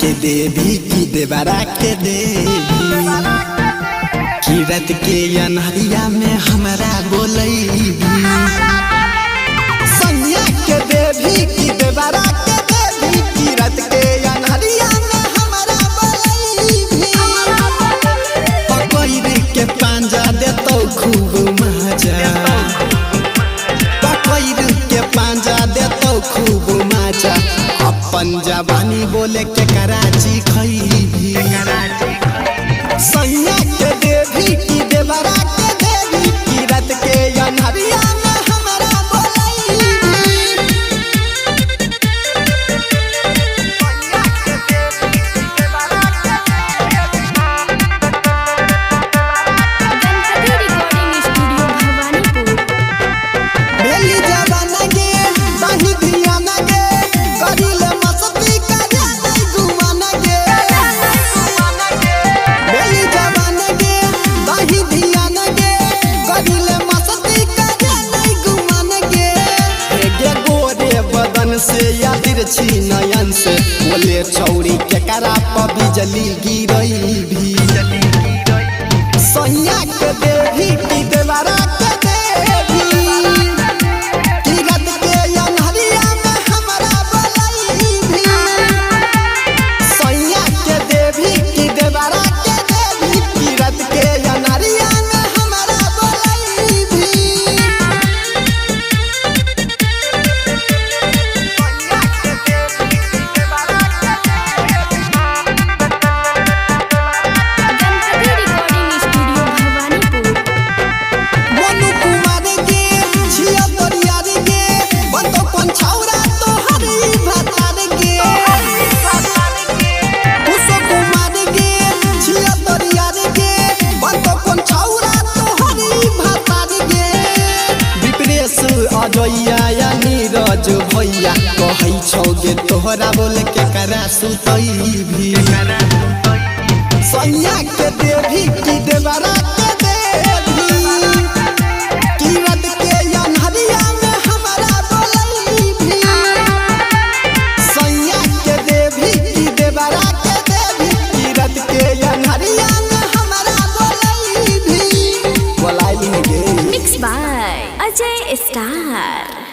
के देवी की देवरा के देवी किरत के अनहरिया में हमरा बोलैबी सैया के देवी की देवरा के देवी किरत के अनहरिया में हमरा बोलैबी पकड़ के पांजा देतौ खूब मजा पकड़ के पांजा देतौ खूब मजा अपन जवानी बोले के कराची खैबी सैया के देवी की देवरा के देवी किरत के अनहरिया में हमरा बोलैबी रिकॉर्डिंग स्टूडियो भवानीपुर। बेली जवाना गे दही धियाना गे करिले मस्ती करे नहीं घुमाना गे बेली जवाना गे दही धियाना गे करिले मस्ती करे नहीं घुमाना गे गे गोरे बदन से या तिरछी नयन से बोले छौरी के करा पर बिजली गिरई भी सैया के देवी की देवरा के देवी किरत के अनहरिया में हमरा बोलैबी सैया के देवी की देवरा के देवी किरत के अनहरिया में हमरा बोलैबी रिकॉर्डिंग स्टूडियो भवानीपुर। मोनू कुमार गे छिया तोरियार गे बतो कोन छौरा तोहरी भतार गे उसे कुमार गे छिया तोरियार गे बतो कोन छौरा तोहरी भतार गे विप्रेश अजैया या नीरज भैया कहै छौ गे तोहरा बोले के करा सुतैबी सैया के देवी की देवरा के देवी किरत के अनहरिया में हमरा बोलैबी सैया के देवी की देवरा के देवी किरत के अनहरिया में हमरा बोलैबी बोलैबी गे मिक्स बाय अजय स्टार।